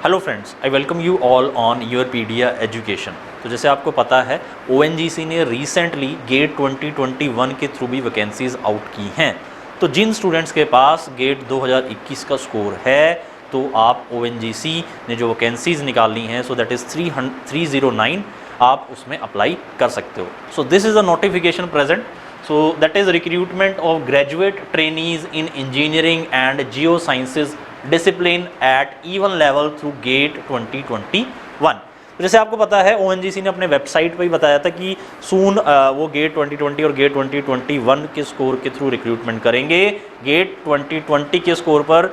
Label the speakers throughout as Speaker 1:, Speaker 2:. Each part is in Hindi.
Speaker 1: Hello friends, I welcome you all on Europedia education. तो जैसे आपको पता है ONGC ने रिसेंटली गेट 2021 के थ्रू भी वैकेंसीज आउट की हैं। तो जिन स्टूडेंट्स के पास गेट 2021 का स्कोर है तो आप ONGC ने जो वैकेंसीज निकाली हैं सो दैट इज़ 309 आप उसमें अप्लाई कर सकते हो। So this is a notification present, so that is recruitment of graduate trainees in engineering and geosciences discipline at even level through GATE 2021। जैसे आपको पता है ONGC ने अपने वेबसाइट पर ही बताया था कि सून वो गेट 2020 और गेट 2021 के स्कोर के थ्रू रिक्रूटमेंट करेंगे। गेट 2020 के स्कोर पर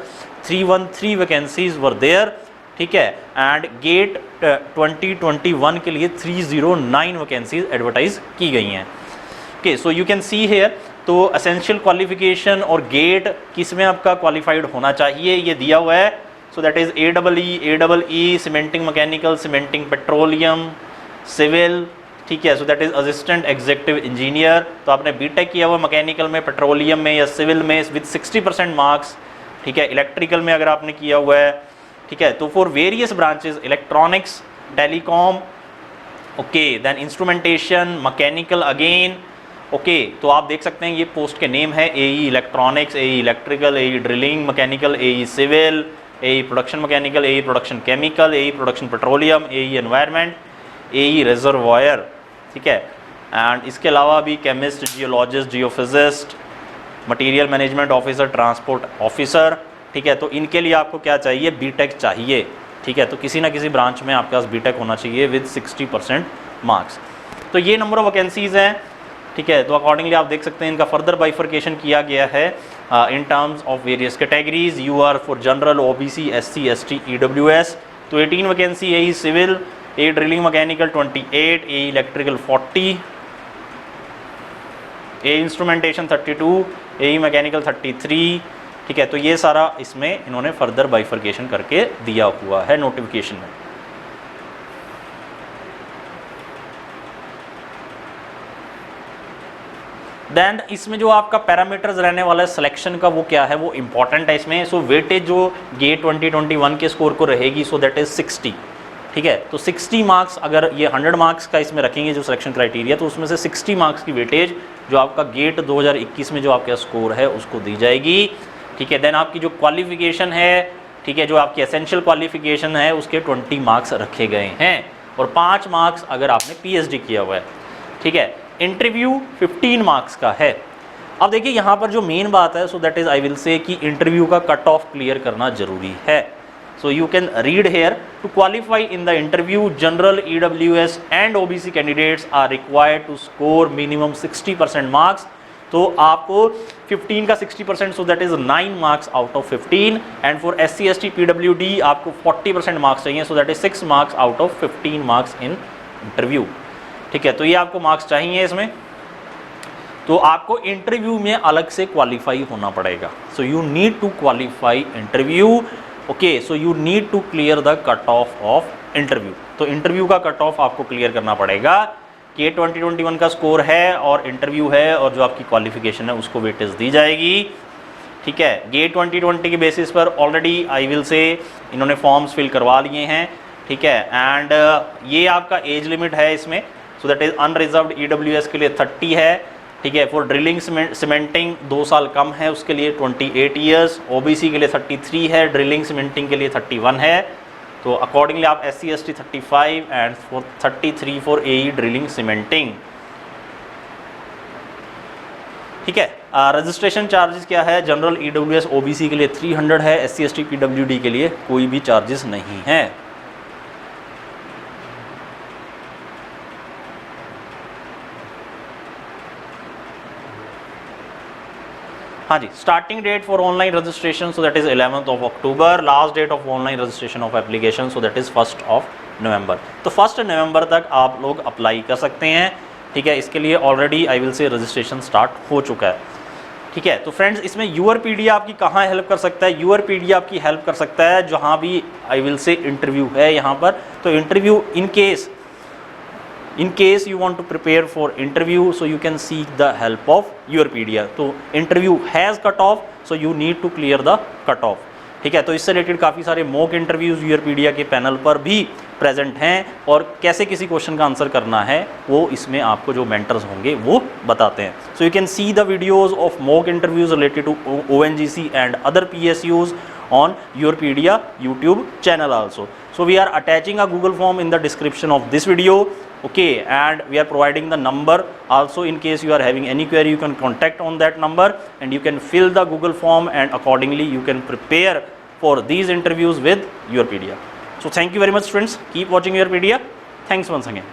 Speaker 1: 313 वैकेंसीज वर देयर, ठीक है, एंड गेट 2021 के लिए 309 वैकेंसीज एडवर्टाइज की गई हैं। Okay, so you can see here तो एसेंशियल क्वालिफिकेशन और गेट किस में आपका क्वालिफाइड होना चाहिए ये दिया हुआ है। So that is AEE cementing mechanical, cementing petroleum, civil, ठीक है। So that is assistant executive engineer. तो आपने बीटेक किया हुआ मैकेनिकल में, पेट्रोलियम में या सिविल में विद 60% मार्क्स, ठीक है। इलेक्ट्रिकल में अगर आपने किया हुआ है, ठीक है। तो for various branches electronics, telecom, okay, then instrumentation, mechanical again, okay. तो आप देख सकते हैं ये पोस्ट के नेम है AE electronics, AE electrical, AE drilling mechanical, AE civil, AE production mechanical, AE production chemical, AE production petroleum, AE environment, AE reservoir, ठीक है। एंड इसके अलावा भी chemist, geologist, geophysicist, material management officer, transport officer, ठीक है। तो इनके लिए आपको क्या चाहिए, बीटेक चाहिए, ठीक है। तो किसी ना किसी ब्रांच में आपके पास बीटेक होना चाहिए विद 60% मार्क्स। तो ये नंबर ऑफ वैकेंसीज हैं, ठीक है। तो अकॉर्डिंगली आप देख सकते हैं इनका फर्दर बाइफर्केशन किया गया है in terms of various categories. UR for general, OBC, SC, ST, EWS। तो 18 vacancy AE civil, AE drilling mechanical 28, AE electrical 40, AE instrumentation 32, AE mechanical 33, ठीक है। तो ये सारा इसमें इन्होंने फर्दर बाइफर्केशन करके दिया हुआ है नोटिफिकेशन में। देन इसमें जो आपका पैरामीटर्स रहने वाला है सिलेक्शन का वो क्या है, वो इंपॉर्टेंट है इसमें। सो वेटेज जो गेट 2021 के स्कोर को रहेगी सो दैट इज 60, ठीक है। तो 60 मार्क्स, अगर ये 100 मार्क्स का इसमें रखेंगे जो सिलेक्शन क्राइटेरिया, तो उसमें से 60 मार्क्स की वेटेज जो आपका गेट 2021 में जो आपका स्कोर है उसको दी जाएगी, ठीक है। देन आपकी जो क्वालिफिकेशन है, ठीक है, जो आपकी एसेंशियल क्वालिफिकेशन है उसके 20 मार्क्स रखे गए हैं और 5 मार्क्स अगर आपने PhD किया हुआ है, ठीक है। इंटरव्यू 15 मार्क्स का है। अब देखिए यहाँ पर जो मेन बात है, so that is I will say कि इंटरव्यू का कट ऑफ क्लियर करना जरूरी है। So you can read here, to qualify in the interview general, EWS and OBC candidates are required to score minimum 60% marks. तो आपको 15 का 60%, so that is 9 marks out of 15। And for SC, ST, PWD आपको 40% मार्क्स चाहिए, so that is 6 marks out of 15 marks in interview, ठीक है। तो ये आपको मार्क्स चाहिए इसमें। तो आपको इंटरव्यू में अलग से क्वालिफाई होना पड़ेगा। So you need to qualify interview, okay. So you need to clear the cut off interview. तो इंटरव्यू का कट ऑफ आपको क्लियर करना पड़ेगा कि 2021 का स्कोर है और इंटरव्यू है और जो आपकी क्वालिफिकेशन है उसको वेटेज दी जाएगी, ठीक है। गेट 2020 के बेसिस पर ऑलरेडी आई विल से इन्होंने फॉर्म्स फिल करवा लिए हैं, ठीक है। एंड ये आपका एज लिमिट है इसमें, सो दैट इज अनरिजर्व्ड EWS के लिए 30 है, ठीक है। फॉर ड्रिलिंग सीमेंटिंग 2 साल कम है उसके लिए 28 ईयर्स, OBC के लिए 33 है, ड्रिलिंग सीमेंटिंग के लिए 31 है। तो अकॉर्डिंगली आप SC, ST 35 and for 33 for AE drilling cementing, ठीक है। रजिस्ट्रेशन चार्जेस क्या है, जनरल, EWS, OBC के लिए 300 है, SC, ST, PWD के लिए कोई भी चार्जेस नहीं है। हाँ जी, starting date for online registration so that is 11th of October, last date of online registration of application so that is 1st of November। तो 1 नवंबर तक आप लोग अप्लाई कर सकते हैं, ठीक है। इसके लिए already I will say registration start हो चुका है, ठीक है। तो फ्रेंड्स इसमें यूरपीडिया आपकी कहाँ हेल्प कर सकता है, यूरपीडिया आपकी हेल्प कर सकता है जहाँ भी आई विल से इंटरव्यू है यहाँ पर। तो interview in case you want to prepare for interview, so you can seek the help of Yourpedia. So interview has cut off, so you need to clear the cut off, ठीक है। तो इससे रिलेटेड काफ़ी सारे मॉक इंटरव्यूज़ यूरपीडिया के पैनल पर भी प्रेजेंट हैं और कैसे किसी क्वेश्चन का आंसर करना है वो इसमें आपको जो मेंटर्स होंगे वो बताते हैं। So you can see the videos of mock interviews related to ONGC and other PSUs on Yourpedia YouTube channel also. So we are attaching a Google form in the description of this video, okay, and we are providing the number also. In case you are having any query, you can contact on that number and you can fill the Google form, and accordingly you can prepare for these interviews with Yourpedia. So thank you very much, friends. Keep watching Yourpedia. Thanks once again.